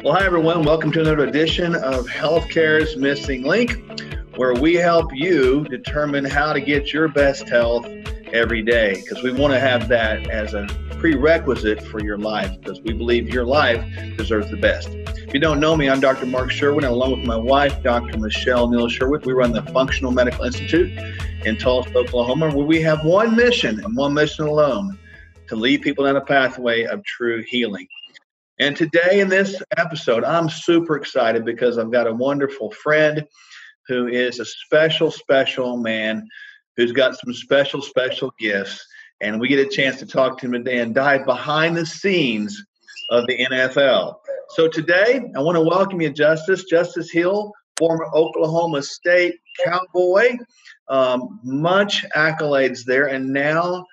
Well, hi, everyone. Welcome to another edition of Healthcare's Missing Link, where we help you determine how to get your best health every day, because we want to have that as a prerequisite for your life, because we believe your life deserves the best. If you don't know me, I'm Dr. Mark Sherwood, and along with my wife, Dr. Michelle Neal Sherwood, we run the Functional Medical Institute in Tulsa, Oklahoma, where we have one mission and one mission alone: to lead people down a pathway of true healing. And today in this episode, I'm super excited because I've got a wonderful friend who is a special man who's got some special gifts. And we get a chance to talk to him today and dive behind the scenes of the NFL. So today, I want to welcome you, Justice Hill, former Oklahoma State Cowboy, much accolades there, and now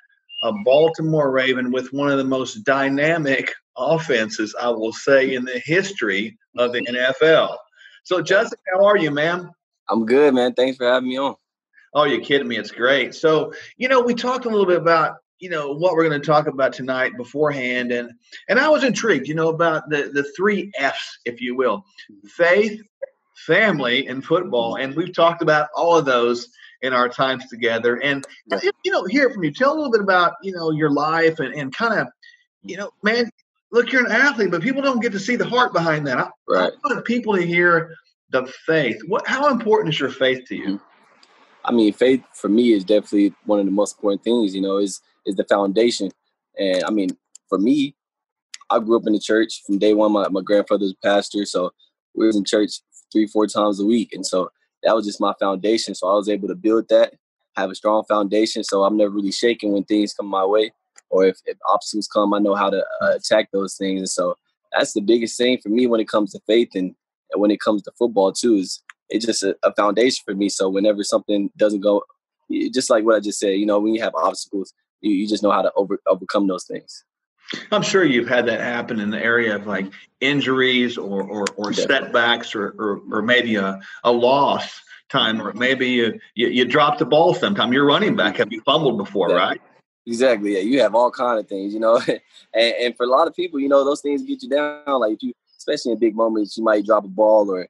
a Baltimore Raven with one of the most dynamic offenses, I will say, in the history of the NFL. So, Justice, how are you, man? I'm good, man. Thanks for having me on. Oh, you're kidding me. It's great. So, we talked a little bit about, what we're going to talk about tonight beforehand. And I was intrigued, about the three F's, if you will: faith, family, and football. And we've talked about all of those in our times together. And, hear from you. Tell a little bit about, your life and kind of, man, look, you're an athlete, but people don't get to see the heart behind that. Right. I want people to hear the faith. How important is your faith to you? I mean, faith for me is definitely one of the most important things, is the foundation. And I mean, for me, I grew up in the church from day one. My grandfather was a pastor, so we was in church 3-4 times a week. And so that was just my foundation. So I was able to build that, have a strong foundation. So I'm never really shaken when things come my way, or if obstacles come, I know how to attack those things. And so that's the biggest thing for me when it comes to faith, and when it comes to football too, is it's just a foundation for me. So whenever something doesn't go, just like what I just said, when you have obstacles, you just know how to overcome those things. I'm sure you've had that happen in the area of like injuries or setbacks or maybe a loss time, or maybe you dropped the ball sometime. You're running back. Have you fumbled before, right? Exactly. Yeah, you have all kind of things, and for a lot of people, those things get you down. Like especially in big moments, you might drop a ball, or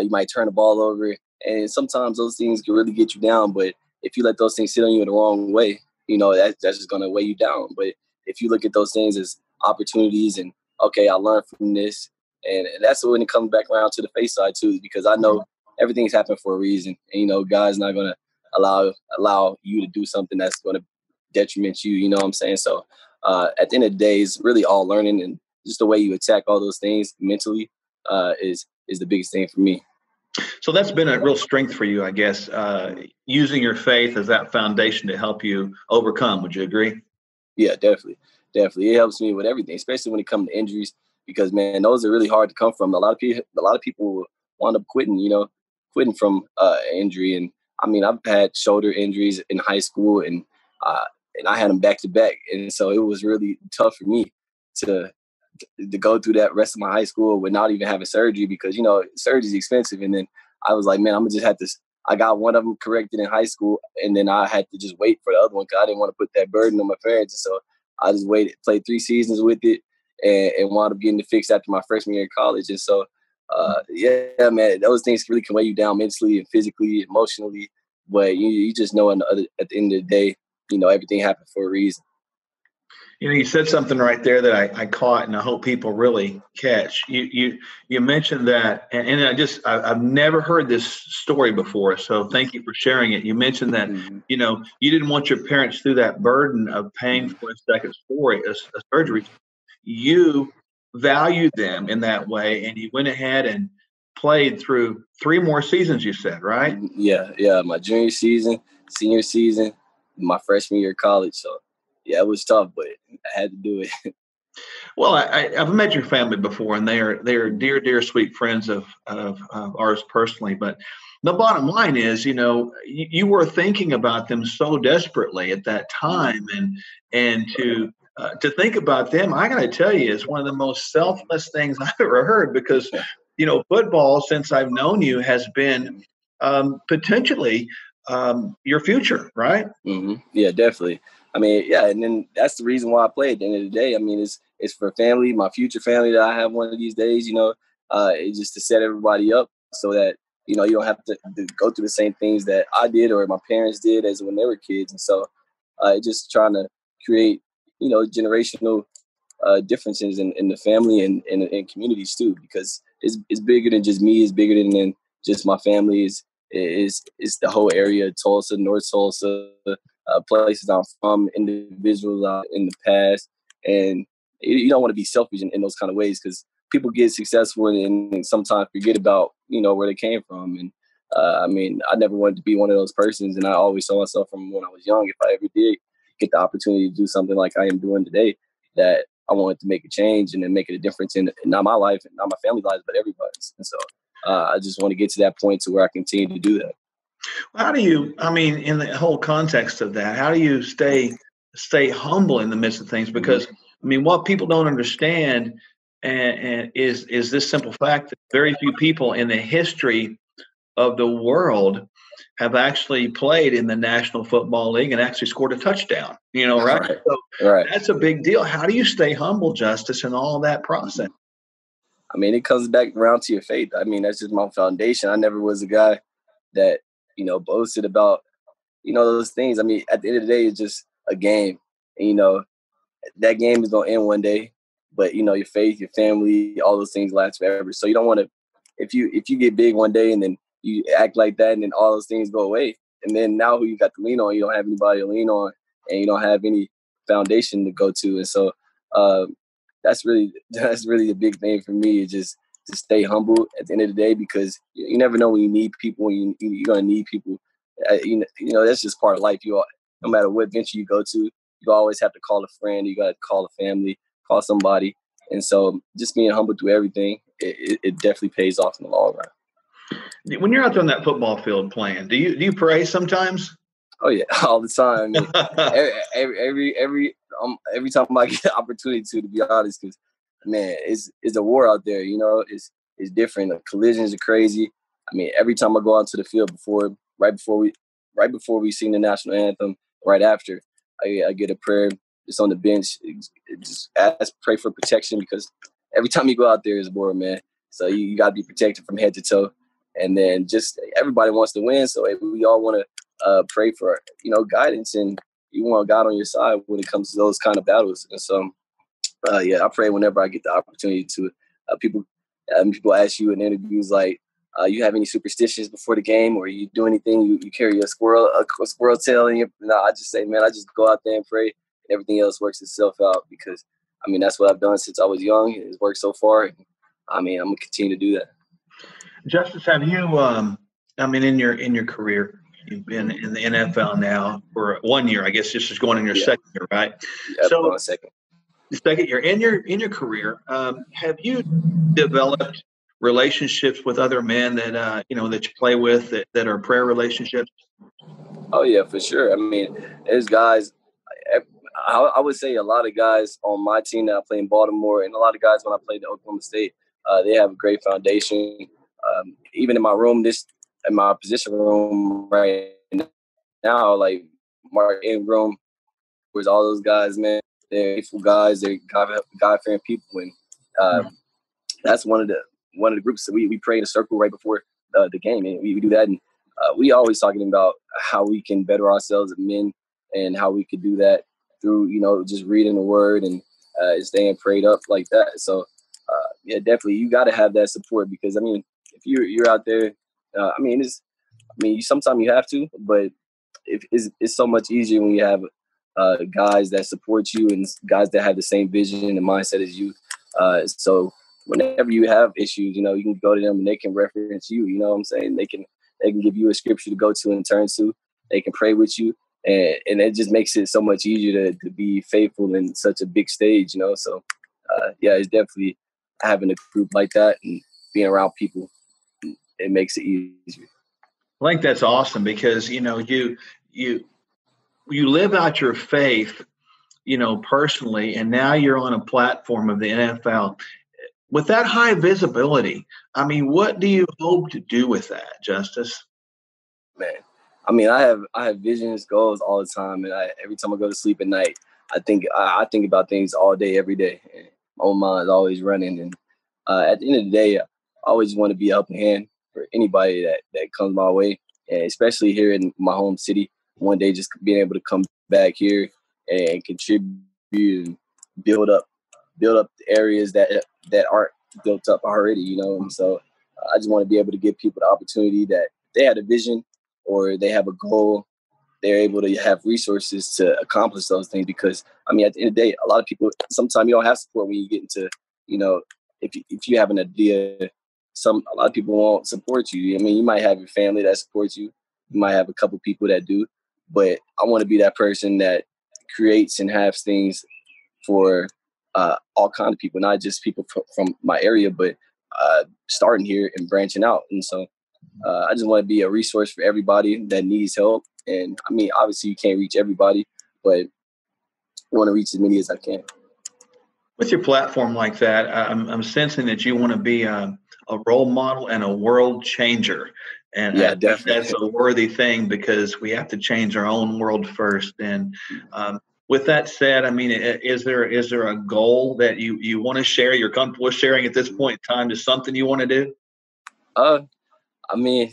you might turn the ball over, and sometimes those things can really get you down. But if you let those things sit on you the wrong way, that's just going to weigh you down. But if you look at those things as opportunities, and okay, I learned from this, and that's when it comes back around to the faith side too, because I know everything's happened for a reason, and God's not going to allow you to do something that's going to detriment you. You know what I'm saying? So at the end of the day, it's really all learning, and just the way you attack all those things mentally is the biggest thing for me. So that's been a real strength for you, I guess, using your faith as that foundation to help you overcome. Would you agree? Yeah, definitely. It helps me with everything, especially when it comes to injuries, because man, those are really hard to come from. A lot of people wind up quitting from injury. And I mean, I've had shoulder injuries in high school, and I had them back to back, and so it was really tough for me to go through that rest of my high school without even having surgery, because surgery is expensive. And then I was like, man, I'm gonna just have to. I got one of them corrected in high school, and then I had to just wait for the other one because I didn't want to put that burden on my parents. And so I just waited, played 3 seasons with it, and wound up getting it fixed after my freshman year in college. And so, yeah, man, those things really can weigh you down mentally and physically, emotionally. But you just know at the end of the day, everything happened for a reason. You said something right there that I caught, and I hope people really catch. You mentioned that, and I've never heard this story before, so thank you for sharing it. You mentioned that, you didn't want your parents through that burden of paying for a second surgery. You valued them in that way, and you went ahead and played through 3 more seasons, you said, right? Yeah. My junior season, senior season, my freshman year of college. So, yeah, it was tough, but I had to do it. Well, I've met your family before, and they are dear, sweet friends of ours personally. But the bottom line is, you were thinking about them so desperately at that time, and to think about them, I got to tell you, is one of the most selfless things I've ever heard, because football, since I've known you, has been potentially your future, right? Mm-hmm. Yeah, definitely. I mean, yeah, and then that's the reason why I play at the end of the day. I mean, it's for family, my future family that I have one of these days. It's just to set everybody up so that, you know, you don't have to go through the same things that I did or my parents did as when they were kids. And so just trying to create, you know, generational differences in the family and in communities too, because it's bigger than just me. It's bigger than just my family. It's the whole area, Tulsa, North Tulsa, places I'm from, individuals in the past. And you don't want to be selfish in those kind of ways, because people get successful and sometimes forget about, you know, where they came from. And I mean, I never wanted to be one of those persons. And I always saw myself from when I was young, if I ever did get the opportunity to do something like I am doing today, that I wanted to make a change and then make it a difference in not my life and not my family's lives, but everybody's. And so I just want to get to that point to where I continue to do that. How do you, I mean, in the whole context of that, how do you stay humble in the midst of things? Because, I mean, what people don't understand and is this simple fact that very few people in the history of the world have actually played in the National Football League and actually scored a touchdown, you know, right? So that's a big deal. How do you stay humble, Justice, in all that process? I mean, it comes back around to your faith. I mean, that's just my foundation. I never was a guy that, you know, boasted about, you know, those things. I mean, at the end of the day, it's just a game. And, you know, that game is going to end one day. But, you know, your faith, your family, all those things last forever. So you don't want to, if you get big one day and then you act like that and then all those things go away, and then now who you got to lean on, you don't have anybody to lean on, and you don't have any foundation to go to. And so that's really a big thing for me, is just to stay humble at the end of the day, because you never know when you need people, when you're going to need people. You know, that's just part of life. No matter what venture you go to, you always have to call a friend, you got to call a family, call somebody. And so just being humble through everything, it definitely pays off in the long run. When you're out there on that football field playing, do you pray sometimes? Oh yeah, all the time. I mean, every time I get the opportunity to be honest, because man, it's a war out there. You know, it's different. The collisions are crazy. I mean, every time I go out to the field right before we sing the national anthem, right after, I get a prayer just on the bench. Just pray for protection, because every time you go out there is a war, man. So you got to be protected from head to toe. And then just everybody wants to win, so we all want to pray for, you know, guidance, and you want God on your side when it comes to those kind of battles. And so, I pray whenever I get the opportunity to. People ask you in interviews like, you have any superstitions before the game, or you do anything? You carry a squirrel tail in your? No, I just say, man, I just go out there and pray, and everything else works itself out, because I mean that's what I've done since I was young. It's worked so far. And, I mean, I'm gonna continue to do that. Justice, have you? I mean, in your career, you've been in the NFL now for 1 year. I guess this is going in your second year, right? Yeah, so second year in your career, have you developed relationships with other men that you know that you play with that are prayer relationships? Oh yeah, for sure. I mean, there's guys. I would say a lot of guys on my team that I play in Baltimore, and a lot of guys when I played at Oklahoma State, they have a great foundation. Even in my room, in my position room right now, like Mark Ingram, where's all those guys, man. They're faithful guys. They're God-fearing people, and that's one of the groups that we pray in a circle right before the game, and we do that. And we always talking about how we can better ourselves as men, and how we could do that through, you know, just reading the Word and staying prayed up like that. So yeah, definitely you got to have that support, because I mean, if you're out there, sometimes you have to, but it's so much easier when you have guys that support you and guys that have the same vision and mindset as you. So whenever you have issues, you know, you can go to them and they can reference you. You know what I'm saying? They can give you a scripture to go to and turn to. They can pray with you, and it just makes it so much easier to be faithful in such a big stage. You know, so yeah, it's definitely having a group like that and being around people. It makes it easier. I think that's awesome, because you know you live out your faith, you know, personally, and now you're on a platform of the NFL with that high visibility. I mean, what do you hope to do with that, Justice? Man, I mean, I have visions, goals all the time, and every time I go to sleep at night, I think about things all day, every day. And my own mind is always running, and at the end of the day, always want to be a helping hand for anybody that comes my way, and especially here in my home city. One day, just being able to come back here and contribute and build up the areas that aren't built up already, And so I just want to be able to give people the opportunity that they had a vision or they have a goal, they're able to have resources to accomplish those things. Because I mean, at the end of the day, a lot of people, sometimes you don't have support when you get into, if you have an idea, a lot of people won't support you. I mean, you might have your family that supports you. You might have a couple people that do, but I want to be that person that creates and has things for all kinds of people, not just people from my area, but starting here and branching out. And so I just want to be a resource for everybody that needs help. And I mean, obviously you can't reach everybody, but I want to reach as many as I can. With your platform like that, I'm sensing that you want to be a role model and a world changer. And yeah, I think that's a worthy thing, because we have to change our own world first. And with that said, I mean, is there a goal that you want to share, you're comfortable with sharing at this point in time? Is something you want to do? I mean,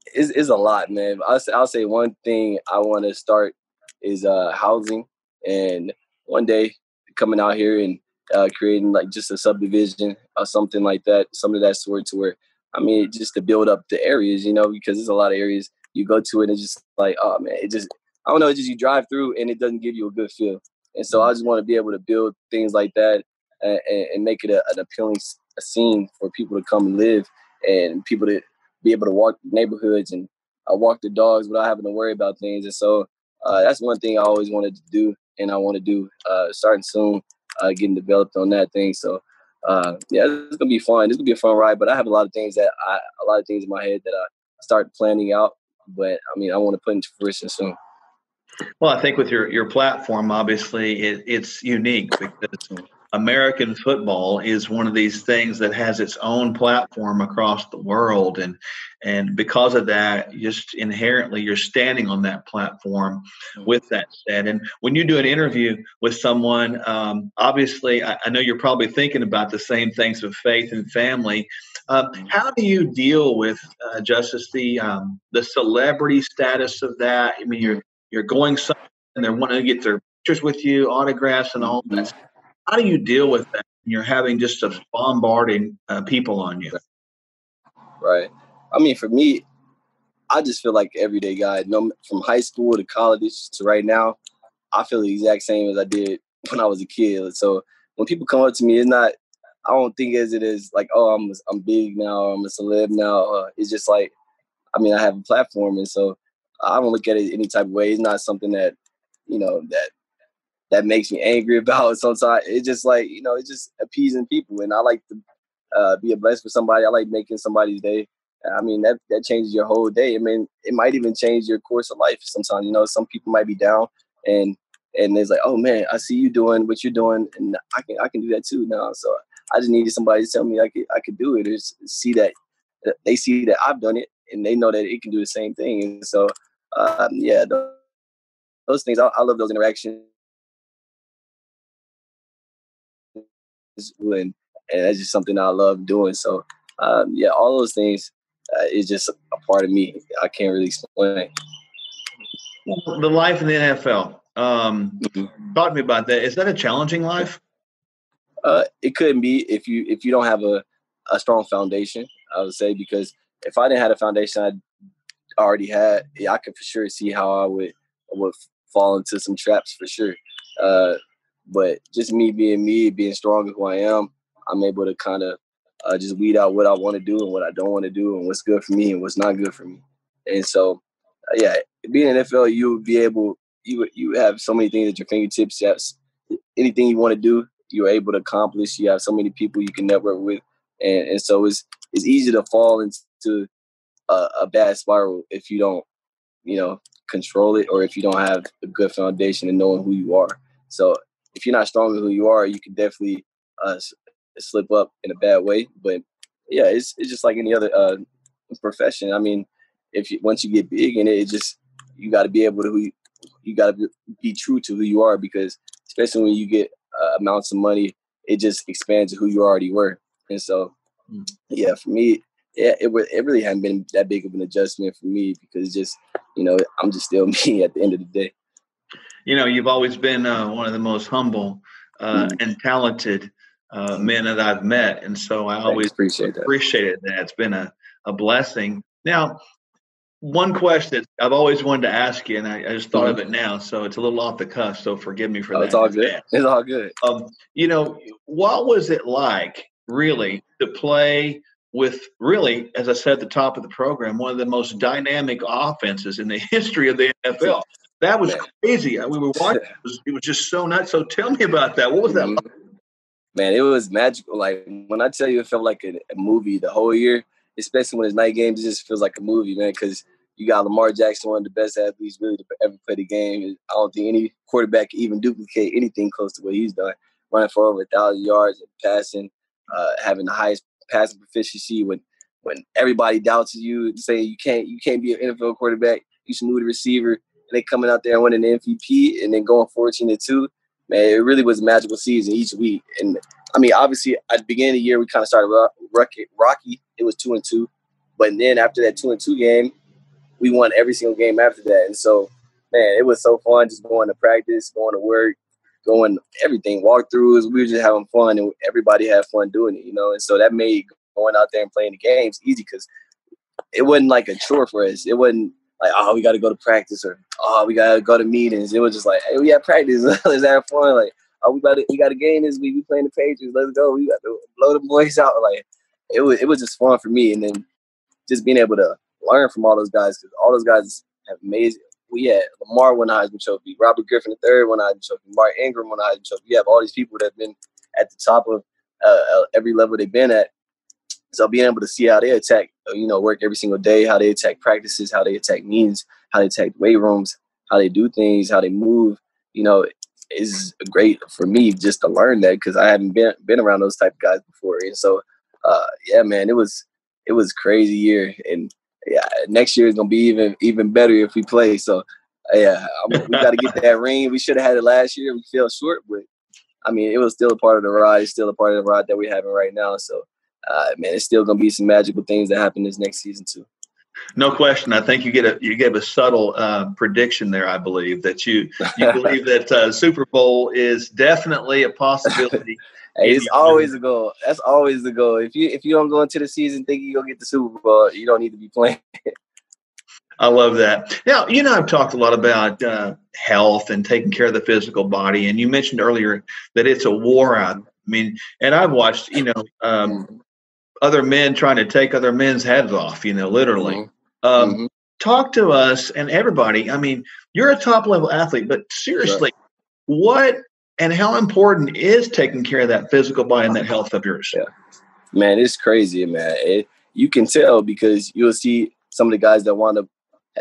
it's a lot, man. I'll say one thing I want to start is housing, and one day coming out here and creating like just a subdivision or something like that, some of that sort, to where, I mean, just to build up the areas, because there's a lot of areas you go to and it's just like, oh man, I don't know, it's just you drive through and it doesn't give you a good feel. And so I just want to be able to build things like that and make it an appealing scene for people to come and live, and people to be able to walk neighborhoods and walk the dogs without having to worry about things. And so that's one thing I always wanted to do, and I want to do starting soon, getting developed on that thing. So yeah, it's gonna be fun. It's gonna be a fun ride. But I have a lot of things in my head that I start planning out. But I mean, I want to put into fruition soon. Well, I think with your platform, obviously, it's unique, because American football is one of these things that has its own platform across the world, and because of that, just inherently, you're standing on that platform. With that said, and when you do an interview with someone, obviously, I know you're probably thinking about the same things of faith and family. How do you deal with Justice, the celebrity status of that? I mean, you're going somewhere and they're wanting to get their pictures with you, autographs, and all that. How do you deal with that when you're having just a bombarding people on you? Right. I mean, for me, I just feel like everyday guy. From high school to college to right now, I feel the exact same as I did when I was a kid. So when people come up to me, I don't think as it is like, oh, I'm big now, or I'm a celeb now. It's just like, I mean, I have a platform, and so I don't look at it any type of way. It's not something that, that makes me angry about. Sometimes it's just like, it's just appeasing people, and I like to be a blessing for somebody. I like making somebody's day. I mean, that changes your whole day. I mean, it might even change your course of life. Sometimes, some people might be down, and it's like, oh man, I see you doing what you're doing, and I can do that too now. So I just needed somebody to tell me I could do it, or see that they see that I've done it, and they know that it can do the same thing. And so, yeah, those things, I love those interactions, and that's just something I love doing. So, yeah, all those things is just a part of me. I can't really explain. The life in the NFL. Talk to me about that. Is that a challenging life? It couldn't be if you don't have a strong foundation, I would say, because if I didn't have a foundation I already had, I could for sure see how I would fall into some traps for sure. But just me, being strong in who I am, I'm able to kind of just weed out what I want to do and what I don't want to do, and what's good for me and what's not good for me. And so, yeah, being in NFL, you would be able, you have so many things at your fingertips. You have anything you want to do, you're able to accomplish. You have so many people you can network with, and so it's easy to fall into a bad spiral if you don't, control it, or if you don't have a good foundation in knowing who you are. So if you're not strong in who you are, you can definitely slip up in a bad way. But yeah, it's just like any other profession. I mean, once you get big in it, you got to be able to you got to be true to who you are, because especially when you get amounts of money, it just expands who you already were. And so Yeah, for me, it really hadn't been that big of an adjustment for me because just, I'm just still me at the end of the day. You've always been one of the most humble and talented men that I've met. And so I always appreciated that. It's been a blessing. Now, one question I've always wanted to ask you, and I just thought of it now, so it's a little off the cuff, so forgive me for that. It's all good. It's all good. What was it like, really, to play with, really, as I said at the top of the program, one of the most dynamic offenses in the history of the NFL? That was crazy. We were watching. It was just so nuts. So tell me about that. What was that like? Man, it was magical. Like, when I tell you it felt like a movie the whole year, especially when it's night games, it just feels like a movie, man, because you got Lamar Jackson, one of the best athletes really to ever play the game. I don't think any quarterback can even duplicate anything close to what he's done, running for over 1,000 yards and passing, having the highest passing proficiency when everybody doubts you, saying you can't be an NFL quarterback, you should move the receiver, and they coming out there and winning the MVP and then going 14-2. Man, it really was a magical season each week. And I mean, obviously, at the beginning of the year, we kind of started rocky. It was 2-2, but then after that 2-2 game, we won every single game after that. And so, man, it was so fun just going to practice, going to work, going everything, walkthroughs. We were just having fun, and everybody had fun doing it, And so that made going out there and playing the games easy because it wasn't like a chore for us. It wasn't like, oh, we got to go to practice or, oh, we got to go to meetings. It was just like, hey, we got practice. Let's have fun. Like, oh, we got a game this week. We playing the Patriots. Let's go. We got to blow the boys out. Like, it was just fun for me. And then just being able to learn from all those guys because all those guys have amazing. We had Lamar won the Heisman Trophy, Robert Griffin III won the Heisman Trophy, Mark Ingram won the Heisman Trophy. We have all these people that have been at the top of every level they've been at. So being able to see how they attack, work every single day, how they attack practices, how they attack meetings, how they attack weight rooms, how they do things, how they move, is great for me just to learn that because I haven't been around those type of guys before. And so, man, it was crazy year. And yeah, next year is gonna be even better if we play. So, we got to get that ring. We should have had it last year. We fell short, but I mean, it was still a part of the ride. It's still a part of the ride that we're having right now. So, man, it's still gonna be some magical things that happen this next season too. No question. I think you gave a subtle prediction there. I believe that you believe that Super Bowl is definitely a possibility. Hey, it's always a goal. That's always the goal. If you don't go into the season thinking you're gonna get the Super Bowl, you don't need to be playing. I love that. Now, I've talked a lot about health and taking care of the physical body, and you mentioned earlier that it's a war out. I mean, and I've watched, other men trying to take other men's heads off, literally. Talk to us and everybody. I mean, you're a top level athlete, but seriously, what and how important is taking care of that physical body and that health of yours? Yeah. Man, it's crazy, man. You can tell because you'll see some of the guys that wind up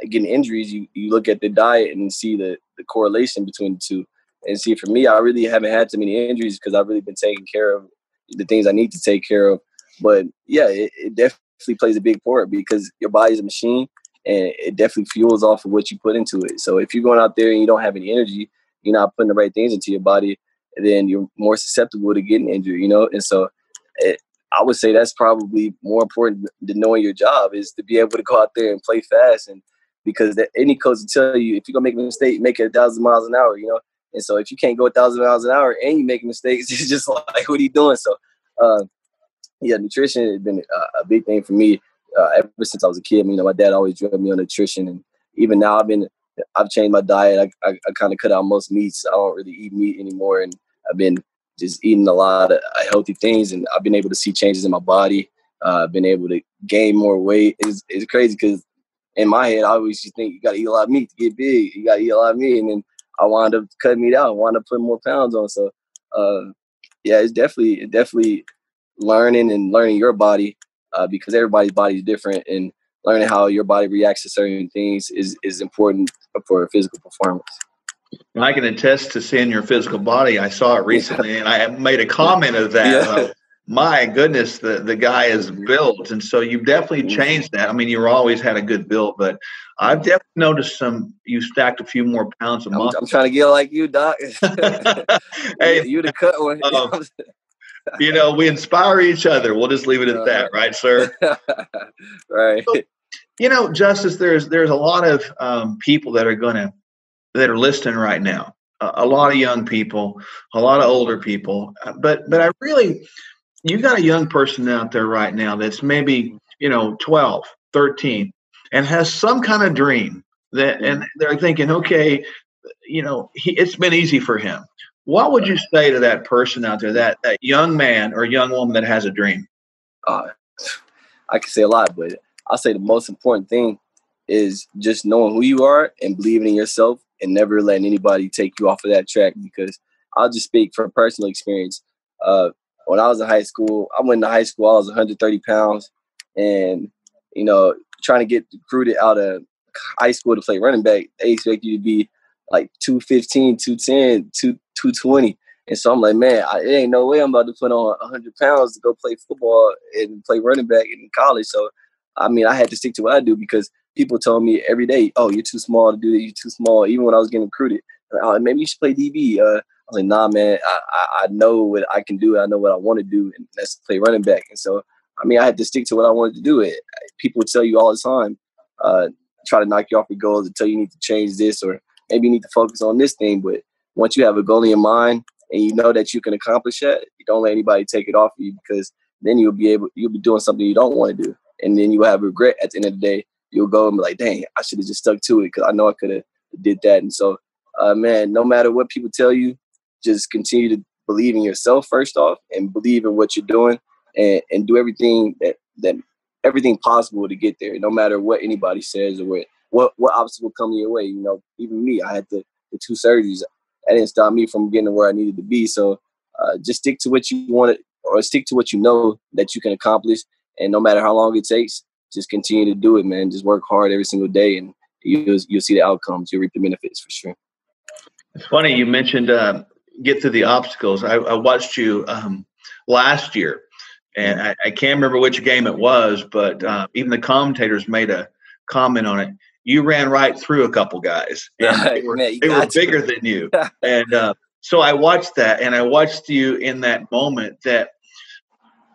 getting injuries. You look at the diet and see the correlation between the two. And see, for me, I really haven't had too many injuries because I've really been taking care of the things I need to take care of. But, yeah, it definitely plays a big part because your body is a machine and it definitely fuels off of what you put into it. So if you're going out there and you don't have any energy, you're not putting the right things into your body, then you're more susceptible to getting injured, And so I would say that's probably more important than knowing your job is to be able to go out there and play fast. And because any coach will tell you, if you're going to make a mistake, make it 1,000 miles an hour, And so if you can't go 1,000 miles an hour and you make mistakes, it's just like, what are you doing? So, nutrition has been a big thing for me ever since I was a kid. My dad always drilled me on nutrition. And even now I've changed my diet. I kind of cut out most meats. I don't really eat meat anymore. And I've been just eating a lot of healthy things. And I've been able to see changes in my body. I've been able to gain more weight. It's crazy because in my head, I always just think you got to eat a lot of meat to get big. You got to eat a lot of meat. And then I wound up cutting meat out. I wound up putting more pounds on. So, it's definitely learning your body because everybody's body is different. And learning how your body reacts to certain things is important for physical performance. I can attest to seeing your physical body. I saw it recently, and I made a comment of that. My goodness, the guy is built. And so you've definitely changed that. I mean, you always had a good build, but I've definitely noticed you stacked a few more pounds of muscle. I'm trying to get like you, Doc. Hey, you the cut one. We inspire each other. We'll just leave it at that, right, sir? Right. So, Justice, there's a lot of people that are listening right now. A lot of young people, a lot of older people. But you got a young person out there right now that's maybe 12, 13, and has some kind of dream and they're thinking, okay, it's been easy for him. What would you say to that person out there, that young man or young woman that has a dream? I can say a lot, but I'll say the most important thing is just knowing who you are and believing in yourself and never letting anybody take you off of that track. Because I'll just speak from personal experience. When I was in high school, I went to high school, I was 130 pounds. And, trying to get recruited out of high school to play running back, they expect you to be like 215, 210, 220. And so I'm like, man, it ain't no way I'm about to put on 100 pounds to go play football and play running back in college. So, I had to stick to what I do because people told me every day, oh, you're too small to do that. You're too small. Even when I was getting recruited, maybe you should play DB. I was like, nah, man, I know what I can do. I know what I want to do, and that's play running back. And so, I had to stick to what I wanted to do. People would tell you all the time, try to knock you off your goals and tell you need to change this or maybe you need to focus on this thing. But once you have a goal in your mind and you know that you can accomplish that, you don't let anybody take it off of you, because then you'll be doing something you don't want to do. And then you'll have regret at the end of the day. You'll go and be like, dang, I should have just stuck to it because I know I could have did that. And so, man, no matter what people tell you, just continue to believe in yourself first off and believe in what you're doing and do everything that everything possible to get there, no matter what anybody says or what obstacle come your way. Even me, I had the 2 surgeries. That didn't stop me from getting to where I needed to be. So just stick to what you want or stick to what you know that you can accomplish. And no matter how long it takes, just continue to do it, man. Just work hard every single day and you'll see the outcomes. You'll reap the benefits for sure. It's funny you mentioned get through the obstacles. I watched you last year, and I can't remember which game it was, but even the commentators made a comment on it. You ran right through a couple guys. And they were bigger than you. And so I watched that, and I watched you in that moment that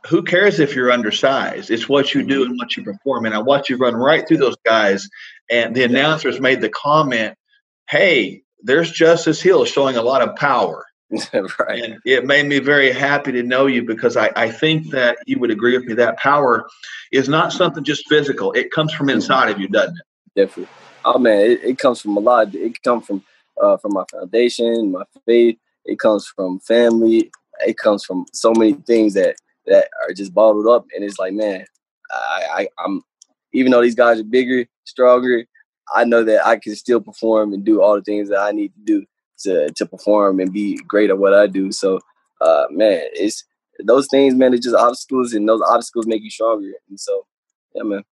who cares if you're undersized? It's what you do and what you perform. And I watched you run right through those guys, and the announcers made the comment, hey, there's Justice Hill showing a lot of power. Right. And it made me very happy to know you, because I think that you would agree with me that power is not something just physical. It comes from inside of you, doesn't it? Definitely. Oh, man, it comes from a lot. It comes from my foundation, my faith. It comes from family. It comes from so many things that are just bottled up. And it's like, man, I'm even though these guys are bigger, stronger, I know that I can still perform and do all the things that I need to do to perform and be great at what I do. So, man, it's those things, man, it's just obstacles, and those obstacles make you stronger. And so, yeah, man.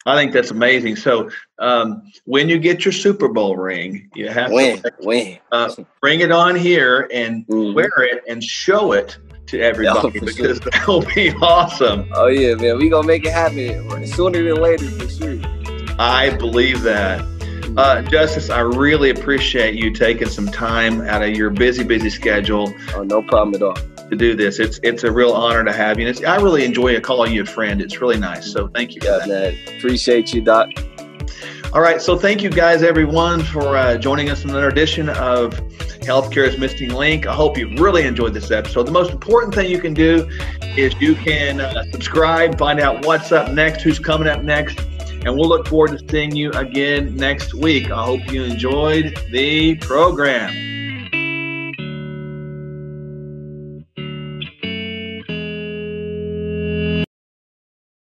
I think that's amazing. So when you get your Super Bowl ring, you have to bring it on here and wear it and show it to everybody, because that will be awesome. Oh, yeah, man. We're going to make it happen sooner than later, for sure. I believe that. Justice, I really appreciate you taking some time out of your busy schedule. Oh, no problem at all. To do this. It's a real honor to have you. I really enjoy calling you a friend. It's really nice. So thank you for that. Man. Appreciate you, Doc. All right. So thank you guys, everyone, for joining us in another edition of Healthcare's Missing Link. I hope you really enjoyed this episode. The most important thing you can do is you can subscribe, find out what's up next, who's coming up next, and we'll look forward to seeing you again next week. I hope you enjoyed the program.